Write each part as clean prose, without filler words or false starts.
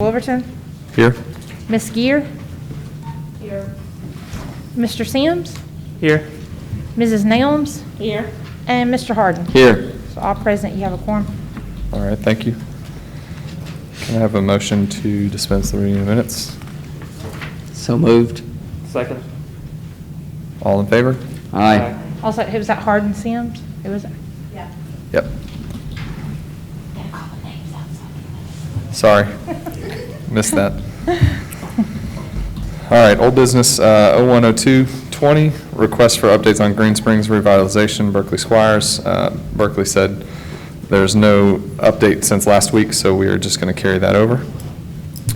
Wolverton. Here. Miss Gear. Here. Mr. Sims. Here. Mrs. Nelms. Here. And Mr. Harden. Here. So all present, you have a quorum. All right, thank you. Can I have a motion to dispense the reading of minutes? So moved. Second. All in favor? Aye. Also, who was that, Harden, Sims? Who was that? Yeah. Yep. Sorry, missed that. All right, old business 010220, request for updates on Green Springs revitalization, Berkeley Squires. Berkeley said there's no update since last week, so we are just going to carry that over.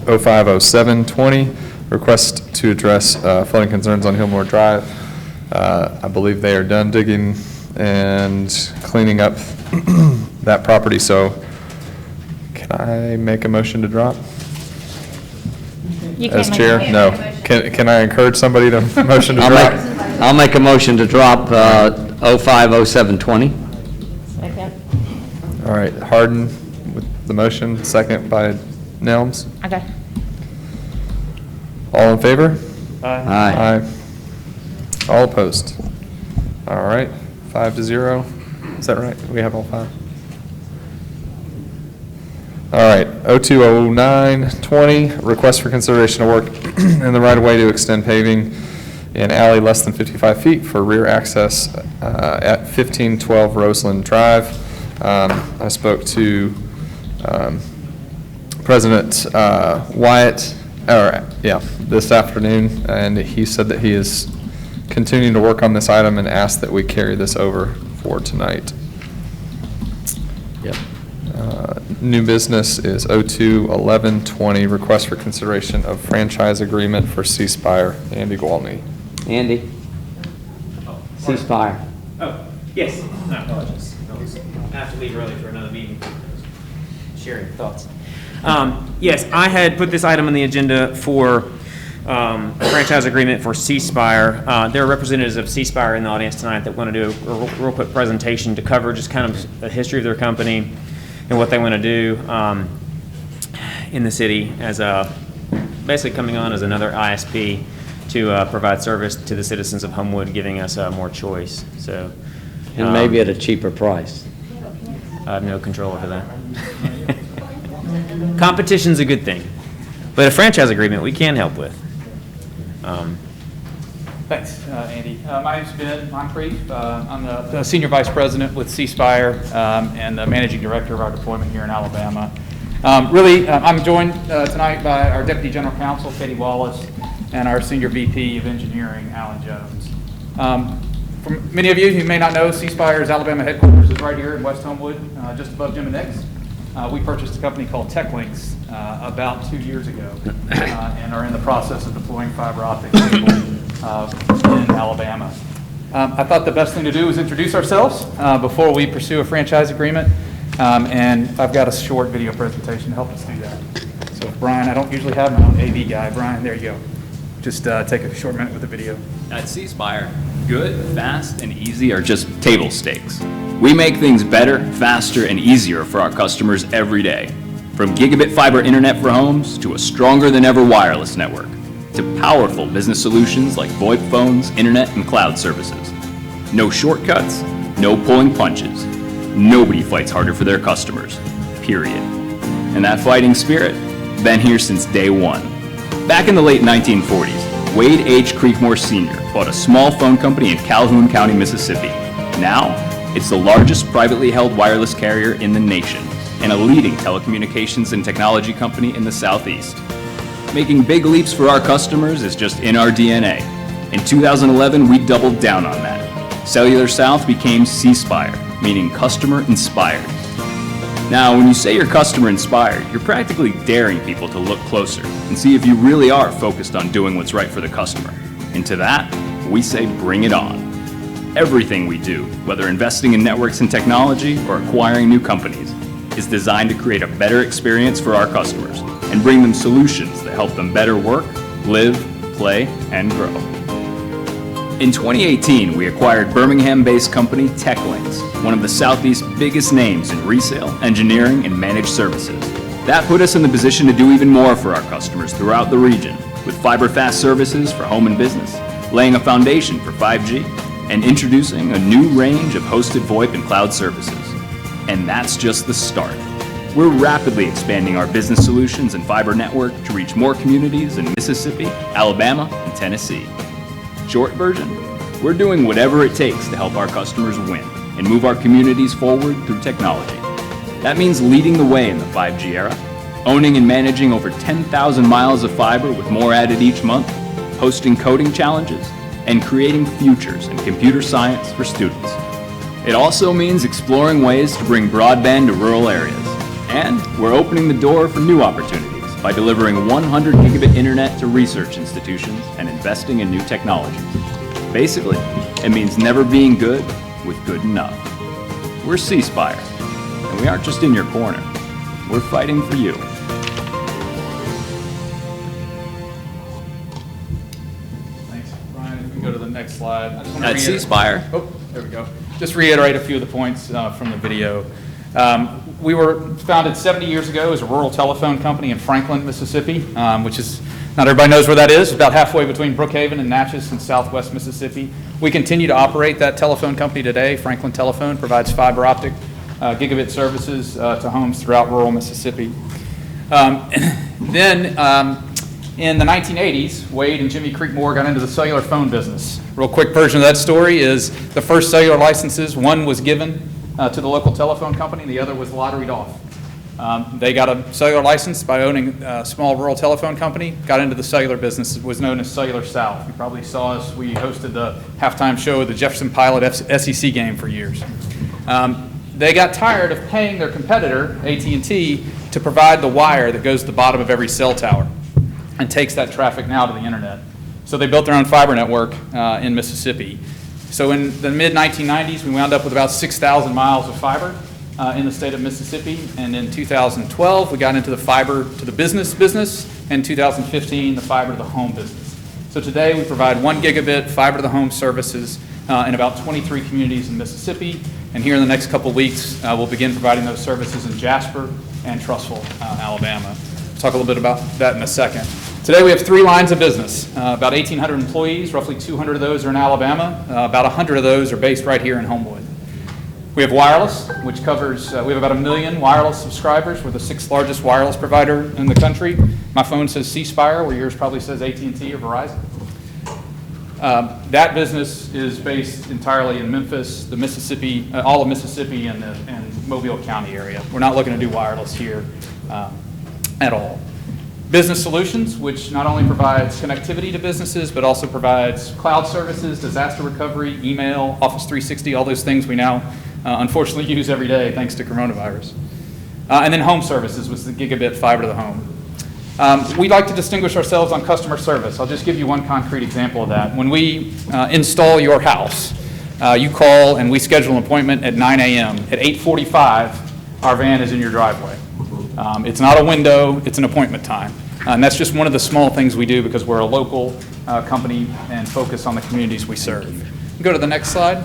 050720, request to address flooding concerns on Homewood Drive. I believe they are done digging and cleaning up that property, so can I make a motion to drop? You As can't chair? make a No. motion. Can I encourage somebody to motion to drop? I'll make a motion to drop 050720. Second. All right, Harden with the motion, second by Nelms. Okay. All in favor? Aye. Aye. All opposed? All right, 5-0. Is that right? We have all five? All right, 020920, request for consideration of work in the right-of-way to extend paving in alley less than 55 feet for rear access at 1512 Roseland Drive. I spoke to President Wyatt, this afternoon, and he said that he is continuing to work on this item and asked that we carry this over for tonight. Yep. New business is 021120, request for consideration of franchise agreement for C Spire. Andy Gwaltney. Andy? Ceasefire. Oh, yes. No, apologies. I have to leave early for another meeting. Sharing thoughts. Yes, I had put this item on the agenda for a franchise agreement for C Spire. There are representatives of C Spire in the audience tonight that want to do a real quick presentation to cover just kind of the history of their company and what they want to do in the city as basically coming on as another ISP to provide service to the citizens of Homewood, giving us more choice. So, And maybe at a cheaper price. I have no control over that. Competition's a good thing, but a franchise agreement we can help with. Thanks, Andy. My name's Ben Moncrief. I'm the Senior Vice President with C Spire and the Managing Director of our deployment here in Alabama. I'm joined tonight by our Deputy General Counsel, Katie Wallace, and our Senior VP of Engineering, Alan Jones. For many of you who may not know, C Spire's Alabama headquarters is right here in West Homewood, just above Jim and Nick's. We purchased a company called TechLinks about 2 years ago and are in the process of deploying fiber optic cable in Alabama. I thought the best thing to do was introduce ourselves before we pursue a franchise agreement, and I've got a short video presentation to help us do that. So Brian, I don't usually have my own AV guy. Brian, there you go. Just take a short minute with the video. At C Spire, good, fast, and easy are just table stakes. We make things better, faster, and easier for our customers every day. From gigabit fiber internet for homes to a stronger than ever wireless network, to powerful business solutions like VoIP phones, internet, and cloud services. No shortcuts, no pulling punches. Nobody fights harder for their customers, period. And that fighting spirit, been here since day one. Back in the late 1940s, Wade H. Creekmore Sr. bought a small phone company in Calhoun County, Mississippi. Now, it's the largest privately held wireless carrier in the nation and a leading telecommunications and technology company in the Southeast. Making big leaps for our customers is just in our DNA. In 2011, we doubled down on that. Cellular South became C Spire, meaning customer inspired. Now, when you say you're customer inspired, you're practically daring people to look closer and see if you really are focused on doing what's right for the customer. And to that, we say bring it on. Everything we do, whether investing in networks and technology or acquiring new companies, is designed to create a better experience for our customers and bring them solutions that help them better work, live, play, and grow. In 2018, we acquired Birmingham-based company TechLinks, one of the Southeast's biggest names in resale, engineering, and managed services. That put us in the position to do even more for our customers throughout the region, with fiber fast services for home and business, laying a foundation for 5G, and introducing a new range of hosted VoIP and cloud services. And that's just the start. We're rapidly expanding our business solutions and fiber network to reach more communities in Mississippi, Alabama, and Tennessee. Short version, we're doing whatever it takes to help our customers win and move our communities forward through technology. That means leading the way in the 5G era, owning and managing over 10,000 miles of fiber with more added each month, hosting coding challenges, and creating futures in computer science for students. It also means exploring ways to bring broadband to rural areas. And we're opening the door for new opportunities by delivering 100 gigabit internet to research institutions and investing in new technologies. Basically, it means never being good with good enough. We're C Spire, and we aren't just in your corner. We're fighting for you. Thanks, Brian. If we can go to the next slide. I just want to At C Spire. Oh, there we go. Just reiterate a few of the points from the video. We were founded 70 years ago as a rural telephone company in Franklin, Mississippi, which is, not everybody knows where that is, about halfway between Brookhaven and Natchez in southwest Mississippi. We continue to operate that telephone company today. Franklin Telephone provides fiber optic gigabit services to homes throughout rural Mississippi. Then in the 1980s, Wade and Jimmy Creekmore got into the cellular phone business. Real quick version of that story is the first cellular licenses, one was given to the local telephone company, and the other was lotteried off. They got a cellular license by owning a small rural telephone company, got into the cellular business. It was known as Cellular South. You probably saw us. We hosted the halftime show of the Jefferson Pilot SEC game for years. They got tired of paying their competitor, AT&T, to provide the wire that goes to the bottom of every cell tower and takes that traffic now to the internet. So they built their own fiber network in Mississippi. So in the mid-1990s, we wound up with about 6,000 miles of fiber in the state of Mississippi. And in 2012, we got into the fiber to the business, and 2015, the fiber to the home business. So today, we provide 1 gigabit fiber to the home services in about 23 communities in Mississippi. And here in the next couple of weeks, we'll begin providing those services in Jasper and Trussville, Alabama. We'll talk a little bit about that in a second. Today we have 3 lines of business, about 1,800 employees, roughly 200 of those are in Alabama, about 100 of those are based right here in Homewood. We have wireless, which covers, we have about 1 million wireless subscribers. We're the 6th largest wireless provider in the country. My phone says C Spire, where yours probably says AT&T or Verizon. That business is based entirely in Memphis, the Mississippi, all of Mississippi and Mobile County area. We're not looking to do wireless here at all. Business Solutions, which not only provides connectivity to businesses, but also provides cloud services, disaster recovery, email, Office 360, all those things we now unfortunately use every day thanks to coronavirus. And then Home Services, which is the gigabit fiber to the home. We like to distinguish ourselves on customer service. I'll just give you one concrete example of that. When we install your house, you call and we schedule an appointment at 9 a.m. At 8:45, our van is in your driveway. It's not a window, it's an appointment time. And that's just one of the small things we do because we're a local company and focus on the communities we serve. Go to the next slide.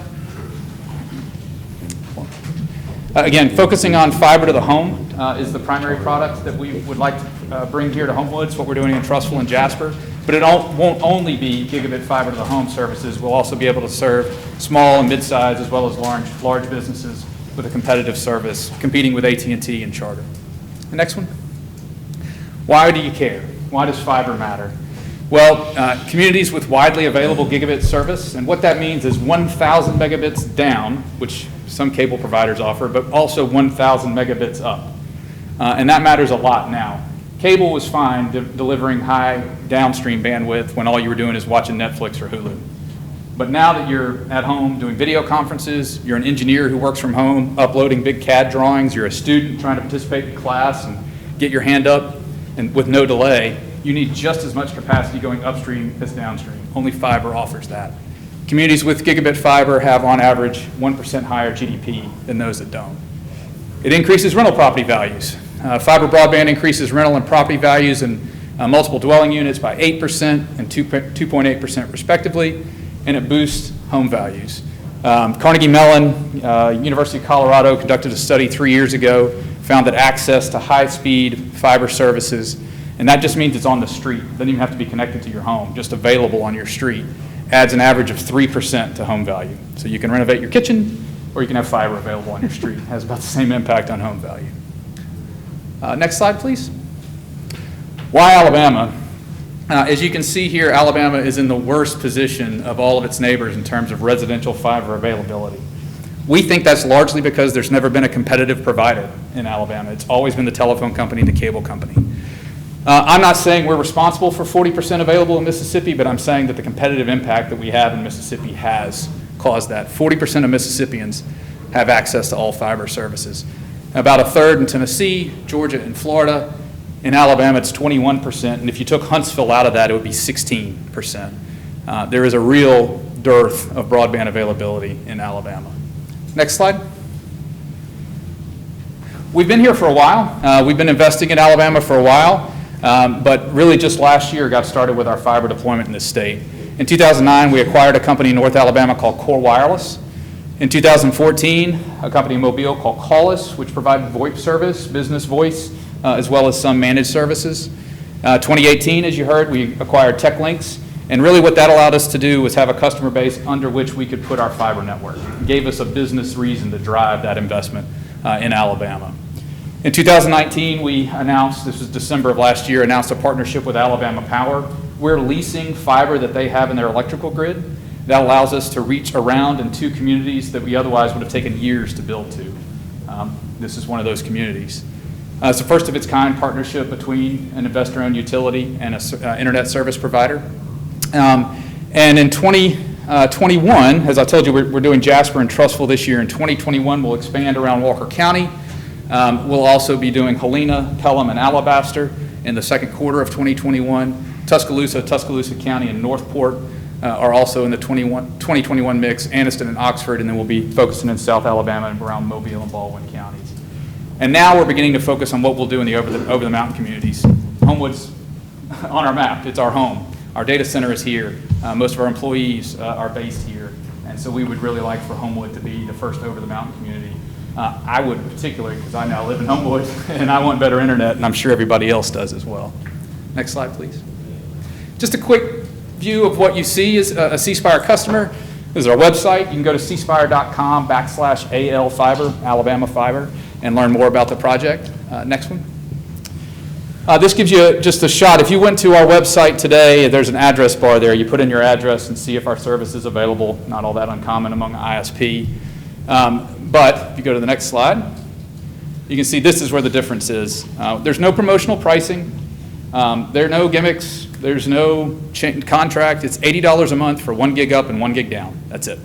Again, focusing on fiber to the home is the primary product that we would like to bring here to Homewood. It's what we're doing in Trussville and Jasper. But it won't only be gigabit fiber to the home services. We'll also be able to serve small and mid-sized as well as large businesses with a competitive service, competing with AT&T and Charter. The next one. Why do you care? Why does fiber matter? Well, communities with widely available gigabit service, and what that means is 1,000 megabits down, which some cable providers offer, but also 1,000 megabits up. And that matters a lot now. Cable was fine delivering high downstream bandwidth when all you were doing is watching Netflix or Hulu. But now that you're at home doing video conferences, you're an engineer who works from home, uploading big CAD drawings, you're a student trying to participate in class and get your hand up, and with no delay, you need just as much capacity going upstream as downstream. Only fiber offers that. Communities with gigabit fiber have, on average, 1% higher GDP than those that don't. It increases rental property values. Fiber broadband increases rental and property values in multiple dwelling units by 8% and 2.8% respectively, and it boosts home values. Carnegie Mellon, University of Colorado conducted a study 3 years ago, found that access to high-speed fiber services, and that just means it's on the street, doesn't even have to be connected to your home, just available on your street, adds an average of 3% to home value. So you can renovate your kitchen, or you can have fiber available on your street. It has about the same impact on home value. Next slide, please. Why Alabama? As you can see here, Alabama is in the worst position of all of its neighbors in terms of residential fiber availability. We think that's largely because there's never been a competitive provider in Alabama. It's always been the telephone company and the cable company. I'm not saying we're responsible for 40% available in Mississippi, but I'm saying that the competitive impact that we have in Mississippi has caused that. 40% of Mississippians have access to all fiber services. About a third in Tennessee, Georgia, and Florida. In Alabama, it's 21%, and if you took Huntsville out of that, it would be 16%. There is a real dearth of broadband availability in Alabama. Next slide. We've been here for a while. We've been investing in Alabama for a while, but really just last year got started with our fiber deployment in this state. In 2009, we acquired a company in North Alabama called Core Wireless. In 2014, a company in Mobile called Callis, which provided VoIP service, business voice, as well as some managed services. 2018, as you heard, we acquired TechLinks, and really what that allowed us to do was have a customer base under which we could put our fiber network. It gave us a business reason to drive that investment in Alabama. In 2019, we announced, this was December of last year, announced a partnership with Alabama Power. We're leasing fiber that they have in their electrical grid. That allows us to reach around in 2 communities that we otherwise would have taken years to build to. This is one of those communities. It's a first of its kind partnership between an investor-owned utility and an internet service provider. And in 2021, as I told you, we're doing Jasper and Trussville this year. In 2021, we'll expand around Walker County. We'll also be doing Helena, Pelham, and Alabaster in the second quarter of 2021. Tuscaloosa County, and Northport are also in the 2021 mix, Anniston and Oxford, and then we'll be focusing in South Alabama and around Mobile and Baldwin counties. And now we're beginning to focus on what we'll do in the over-the-mountain communities. Homewood's on our map. It's our home. Our data center is here. Most of our employees are based here. And so we would really like for Homewood to be the first over-the-mountain community. I would particularly, because I now live in Homewood, and I want better internet, and I'm sure everybody else does as well. Next slide, please. Just a quick view of what you see as a C-Spire customer. This is our website. You can go to cspire.com/AL Fiber, Alabama Fiber, and learn more about the project. Next one. This gives you just a shot. If you went to our website today, there's an address bar there. You put in your address and see if our service is available. Not all that uncommon among ISP. But if you go to the next slide, you can see this is where the difference is. There's no promotional pricing. There are no gimmicks. There's no contract. It's $80 a month for 1 gig up and 1 gig down. That's it.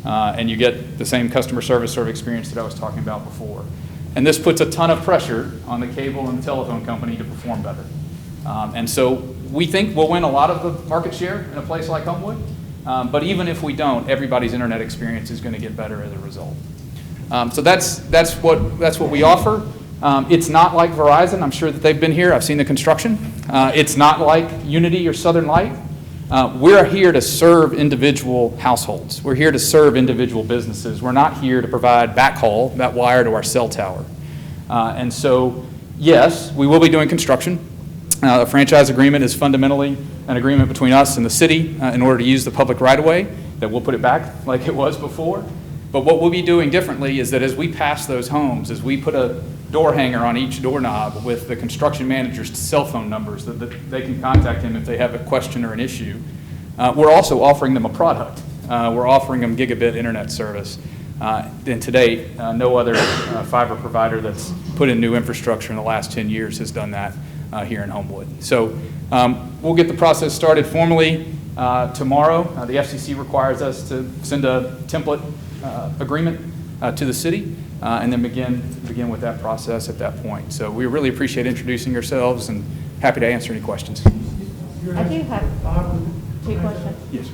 And you get the same customer service sort of experience that I was talking about before. And this puts a ton of pressure on the cable and the telephone company to perform better. And so we think we'll win a lot of the market share in a place like Homewood. But even if we don't, everybody's internet experience is going to get better as a result. So that's what we offer. It's not like Verizon. I'm sure that they've been here. I've seen the construction. It's not like Unity or Southern Light. We're here to serve individual households. We're here to serve individual businesses. We're not here to provide backhaul, that wire to our cell tower. And so, yes, we will be doing construction. The franchise agreement is fundamentally an agreement between us and the city in order to use the public right-of-way, that we'll put it back like it was before. But what we'll be doing differently is that as we pass those homes, as we put a door hanger on each doorknob with the construction manager's cell phone numbers that they can contact him if they have a question or an issue, we're also offering them a product. We're offering them gigabit internet service. And to date, no other fiber provider that's put in new infrastructure in the last 10 years has done that here in Homewood. So we'll get the process started formally tomorrow. The FCC requires us to send a template agreement to the city and then begin with that process at that point. So we really appreciate introducing yourselves and happy to answer any questions. I do have 2 questions. Yes, sir.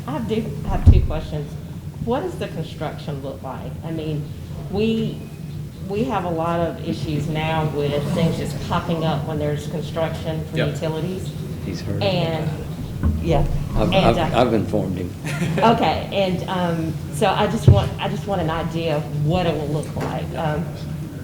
I do have 2 questions. What does the construction look like? I mean, we have a lot of issues now with things just popping up when there's construction for Yep. utilities. He's heard. And, yeah. I've informed him. Okay, and so I just want an idea of what it will look like.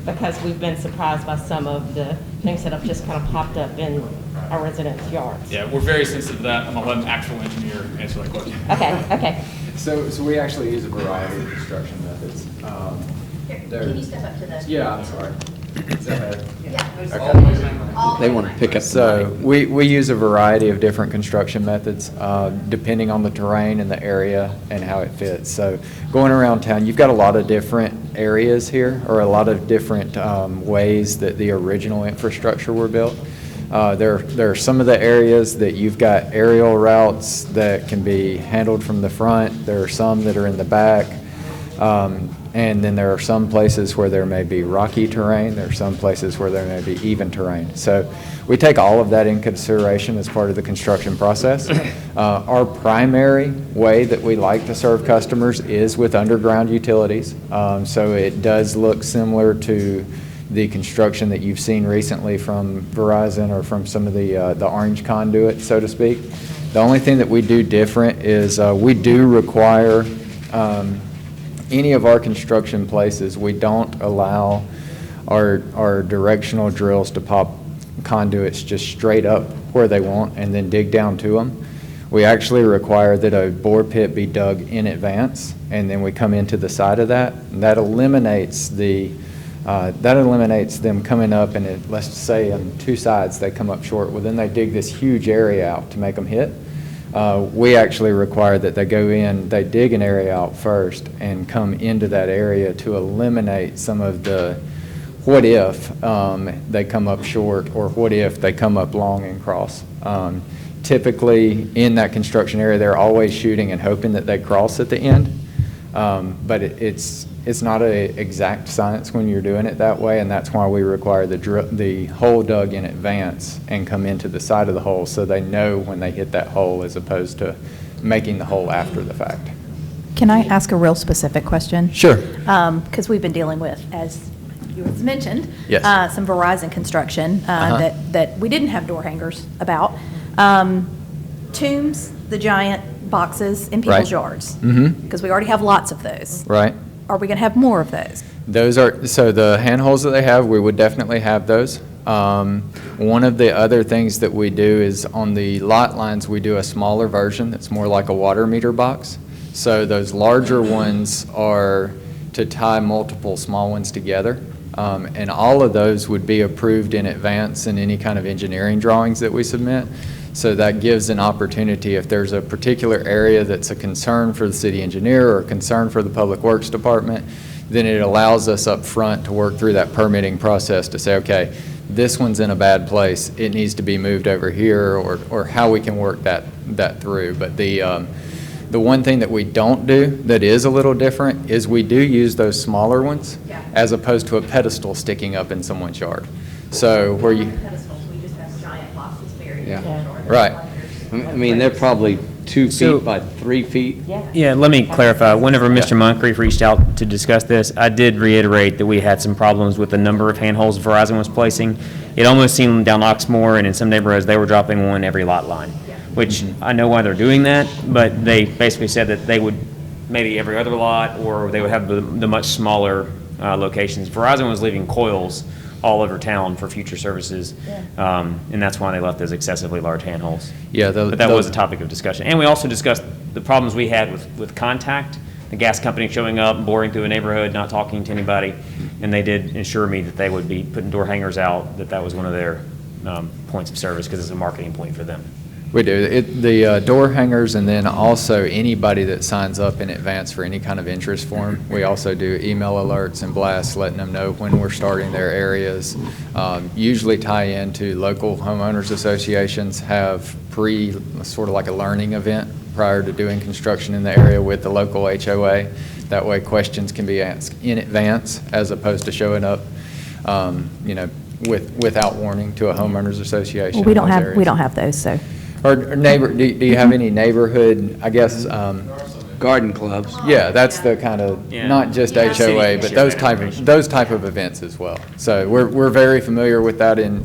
because we've been surprised by some of the things that have just kind of popped up in our residents' yards. Yeah, we're very sensitive to that. I'm gonna let an actual engineer answer that question. Okay. So we actually use a variety of construction methods. Can you step up to the? Yeah, I'm sorry. Is that better? They want to pick up. So we use a variety of different construction methods, depending on the terrain and the area and how it fits. So going around town, you've got a lot of different areas here, or a lot of different ways that the original infrastructure were built. There are some of the areas that you've got aerial routes that can be handled from the front. There are some that are in the back. And then there are some places where there may be rocky terrain. There are some places where there may be even terrain. So we take all of that in consideration as part of the construction process. Our primary way that we like to serve customers is with underground utilities. So it does look similar to the construction that you've seen recently from Verizon or from some of the orange conduit, so to speak. The only thing that we do different is we do require any of our construction places, we don't allow our directional drills to pop conduits just straight up where they want and then dig down to them. We actually require that a bore pit be dug in advance, and then we come into the side of that. And that eliminates them coming up, and let's say on two sides they come up short. Well, then they dig this huge area out to make them hit. We actually require that they go in, they dig an area out first and come into that area to eliminate some of the what if they come up short, or what if they come up long and cross. Typically in that construction area, they're always shooting and hoping that they cross at the end. But it's not an exact science when you're doing it that way, and that's why we require the hole dug in advance and come into the side of the hole so they know when they hit that hole, as opposed to making the hole after the fact. Can I ask a real specific question? Sure. Because we've been dealing with, as you had mentioned, Yes. some Verizon construction that we didn't have door hangers about. Tombs, the giant boxes in people's Right. yards. Mm-hmm. Because we already have lots of those. Right. Are we going to have more of those? Those are, so the handholds that they have, we would definitely have those. One of the other things that we do is on the lot lines, we do a smaller version that's more like a water meter box. So those larger ones are to tie multiple small ones together. And all of those would be approved in advance in any kind of engineering drawings that we submit. So that gives an opportunity, if there's a particular area that's a concern for the city engineer or a concern for the Public Works Department, then it allows us up front to work through that permitting process to say, okay, this one's in a bad place, it needs to be moved over here, or how we can work that through. But the one thing that we don't do that is a little different is we do use those smaller ones as opposed to a pedestal sticking up in someone's yard. So where you... Pedestals, we just have giant boxes buried Yeah. in the yard. Right. I mean, they're probably 2 So- feet by 3 feet. Yeah, let me clarify. Whenever Mr. Moncrief reached out to discuss this, I did reiterate that we had some problems with the number of handholds Verizon was placing. It almost seemed down Oxmoor and in some neighborhoods, they were dropping one every lot line, which I know why they're doing that, but they basically said that they would maybe every other lot, or they would have the much smaller locations. Verizon was leaving coils all over town for future services, and that's why they left those excessively large handholds. Yeah, But that was a topic of discussion. And we also discussed the problems we had with contact, the gas company showing up, boring through a neighborhood, not talking to anybody, and they did assure me that they would be putting door hangers out, that was one of their points of service, because it's a marketing point for them. We do. The door hangers, and then also anybody that signs up in advance for any kind of interest form. We also do email alerts and blasts letting them know when we're starting their areas. Usually tie into local homeowners associations, have sort of like a learning event prior to doing construction in the area with the local HOA. That way questions can be asked in advance as opposed to showing up, without warning to a homeowners association. Well, we in those don't areas. have those, so. Or neighbor, do you have any neighborhood, I guess, Garden clubs. yeah, that's the kind of, Yeah. not just Yeah. HOA, City but share those that type of events as well. So we're very familiar with that, and,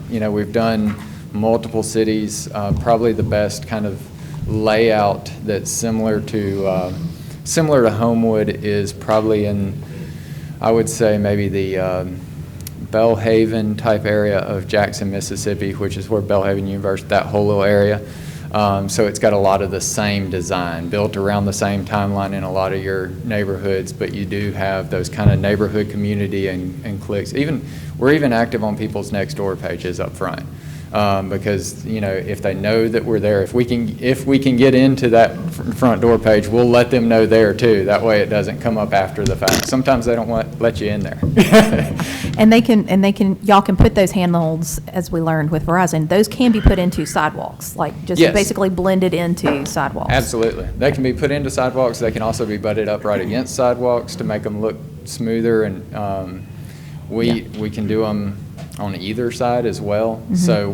we've done multiple cities. Probably the best kind of layout that's similar to Homewood is probably in I would say maybe the Belhaven type area of Jackson, Mississippi, which is where Belhaven University, that whole little area. So it's got a lot of the same design, built around the same timeline in a lot of your neighborhoods, but you do have those kind of neighborhood community and cliques. We're even active on people's next door pages up front. Because, you know, if they know that we're there, if we can get into that front door page, we'll let them know there too. That way it doesn't come up after the fact. Sometimes they don't let you in there. And y'all can put those handholds, as we learned with Verizon, those can be put into sidewalks, like just Yes. basically blended into sidewalks. Absolutely. They can be put into sidewalks. They can also be butted up right against sidewalks to make them look smoother. And we can do them on either side as well. Mm-hmm. So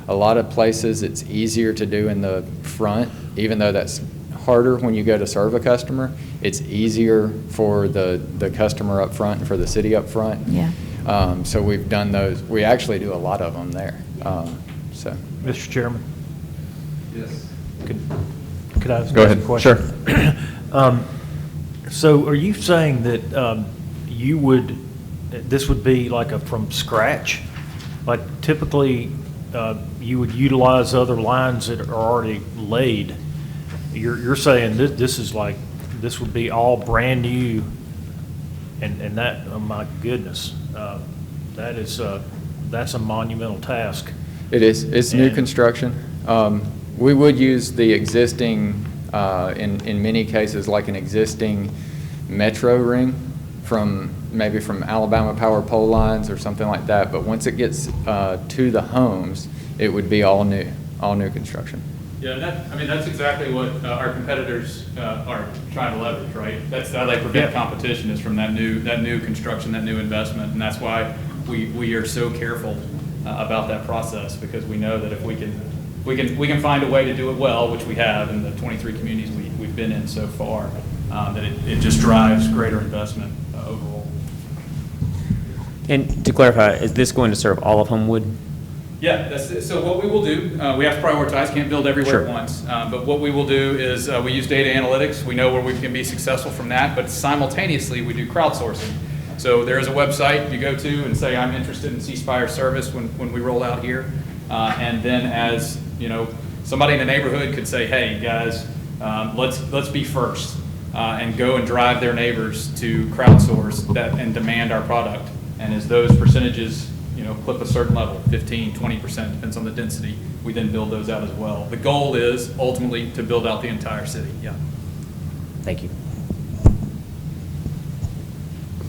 a lot of places it's easier to do in the front, even though that's harder when you go to serve a customer. It's easier for the customer up front and for the city up front. Yeah. So we've done those. We actually do a lot of them there. So. Mr. Chairman, Yes. could I ask Go a ahead. question? Sure. So are you saying that this would be like from scratch? Like typically, you would utilize other lines that are already laid. You're saying this would be all brand new, and that, oh my goodness, that's a monumental task. It is. It's new And- construction. We would use the existing, in many cases, like an existing metro ring maybe from Alabama Power pole lines or something like that. But once it gets to the homes, it would be all new construction. Yeah, that's exactly what our competitors are trying to leverage, right? That's how they prevent competition, is from that new construction, that new investment. And that's why we are so careful about that process, because we know that if we can find a way to do it well, which we have in the 23 communities we've been in so far, that it just drives greater investment overall. And to clarify, is this going to serve all of Homewood? Yeah, so what we will do, we have to prioritize, can't build everywhere Sure. at once. But what we will do is we use data analytics. We know where we can be successful from that, but simultaneously we do crowdsourcing. So there is a website you go to and say, I'm interested in C Spire service when we roll out here. And then as, you know, somebody in the neighborhood could say, hey, guys, let's be first, and go and drive their neighbors to crowdsource that and demand our product. And as those percentages, you know, clip a certain level, 15, 20%, depends on the density, we then build those out as well. The goal is ultimately to build out the entire city, yeah. Thank you.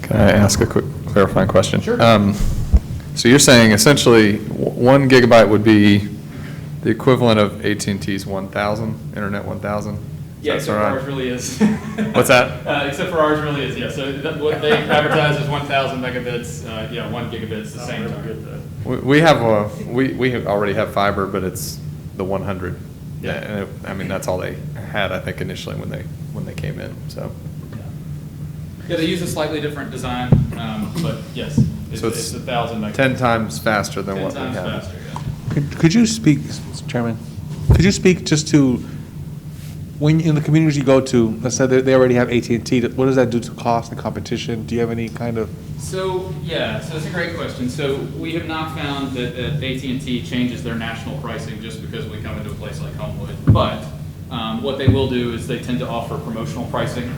Can I ask a quick clarifying question? Sure. So you're saying essentially 1 gigabyte would be the equivalent of AT&T's 1,000, Internet 1,000? Yeah, except for ours really is. What's that? Except for ours really is, yeah. So what they advertise is 1,000 megabits, 1 gigabit's the same target. We already have fiber, but it's the 100. Yeah. And that's all they had, I think, initially when they came in, so. Yeah, they use a slightly different design, but yes, it's 1,000 megabits. 10 times faster than what we 10 have. times faster, yeah. Could you speak, Mr. Chairman, could you speak just to, when in the communities you go to, let's say they already have AT&T, what does that do to cost and competition? Do you have any kind of? So it's a great question. So we have not found that AT&T changes their national pricing just because we come into a place like Homewood. But what they will do is they tend to offer promotional pricing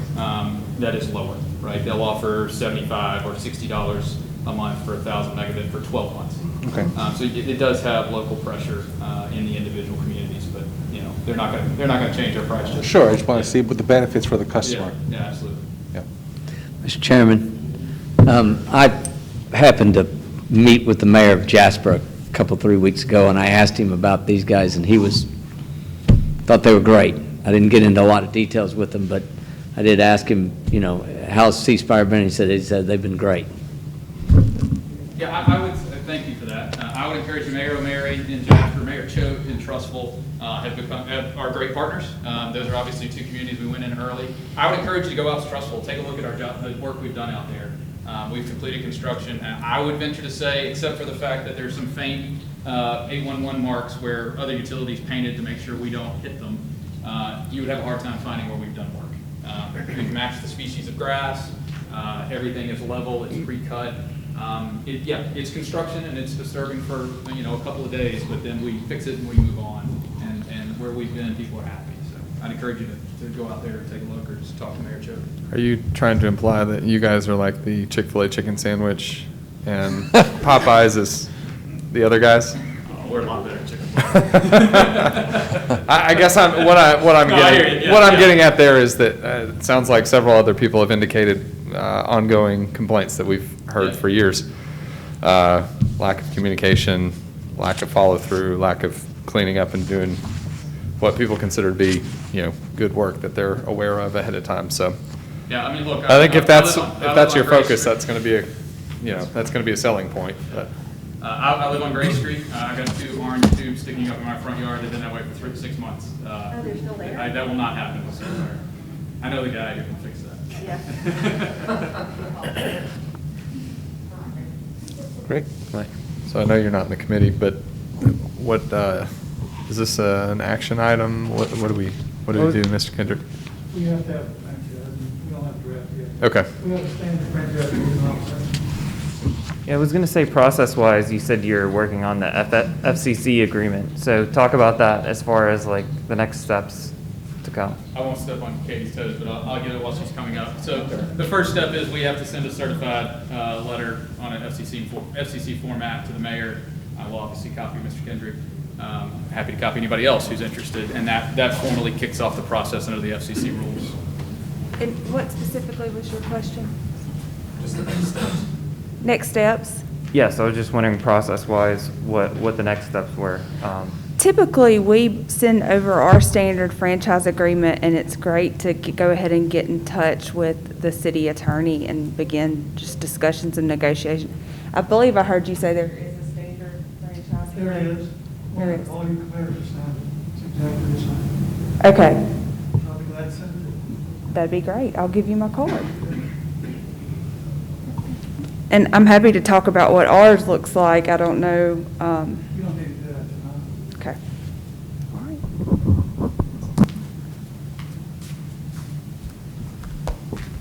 that is lower, right? They'll offer $75 or $60 a month for 1,000 megabit for 12 months. Okay. So it does have local pressure in the individual communities, but you know they're not going to change their price. Sure, I just want to see what the benefits for the customer. Yeah, absolutely. Yeah. Mr. Chairman, I happened to meet with the mayor of Jasper a couple, 3 weeks ago, and I asked him about these guys, and he thought they were great. I didn't get into a lot of details with them, but I did ask him, you know, how's C Spire been? He said they've been great. Yeah, I would thank you for that. I would encourage Mayor O'Mary and Jasper, Mayor Choate and Trustful are great partners. Those are obviously two communities we went in early. I would encourage you to go out to Trustful, take a look at the work we've done out there. We've completed construction. I would venture to say, except for the fact that there's some faint 811 marks where other utilities painted to make sure we don't hit them, you would have a hard time finding where we've done work. We've matched the species of grass. Everything is level, it's pre-cut. Yeah, it's construction and it's disturbing for, you know, a couple of days, but then we fix it and we move on. And where we've been, people are happy. So I'd encourage you to go out there and take a look or just talk to Mayor Choate. Are you trying to imply that you guys are like the Chick-fil-A chicken sandwich and Popeyes is the other guys? Oh, we're a lot better at chicken. I guess what I'm No, I hear you. Yeah, getting at there is that it sounds like several other people have indicated ongoing complaints that we've heard Yeah. for years. Lack of communication, lack of follow-through, lack of cleaning up and doing what people consider to be, you know, good work that they're aware of ahead of time. So Yeah, I mean, look. I think if that's I live your on Gray focus, Street. that's going to be that's going to be a selling point. But I live on Gray Street. I got 2 orange tubes sticking up in my front yard. They've been that way for 6 months. Oh, they're still there? That will not happen this summer. I know the guy who can fix that. Yeah. great. So I know you're not in the committee, but what is this an action item? What do we do, Mr. Kendrick? We have to have, actually, we don't have draft yet. Okay. We have a standard franchise agreement. Yeah, I was going to say, process-wise, you said you're working on the FCC agreement. So talk about that as far as like the next steps to come. I won't step on Katie's toes, but I'll get it while she's coming up. So the first step is we have to send a certified letter on an FCC format to the mayor. I will obviously copy Mr. Kendrick. Happy to copy anybody else who's interested. And that formally kicks off the process under the FCC rules. And what specifically was your question? Just the next steps. Next steps? Yeah, so I was just wondering, process-wise, what the next steps were. Typically, we send over our standard franchise agreement, and it's great to go ahead and get in touch with the city attorney and begin just discussions and negotiation. I believe I heard you say there is a standard franchise There agreement. is. There is. All your competitors signed it. It's exactly the same. Okay, I'll be glad to send it. that'd be great. I'll give you my card. And I'm happy to talk about what ours looks like. I don't know. You don't need to do that tonight. Okay. All right.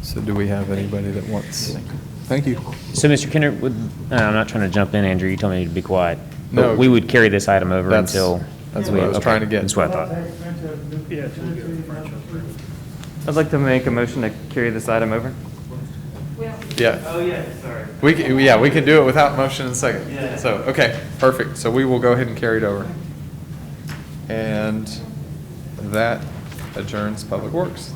So do we have anybody that wants? Thank you. So, Mr. Kendrick, I'm not trying to jump in, Andrew, you told me to be quiet. No. But we would carry this item over That's- until. that's what I was trying to get. That's what I thought. Yeah, I'd like to make a motion to carry this item over. Yeah. Oh, yeah, sorry. We can do it without motion and second. Yeah. So, okay, perfect. So we will go ahead and carry it over. And that adjourns Public Works.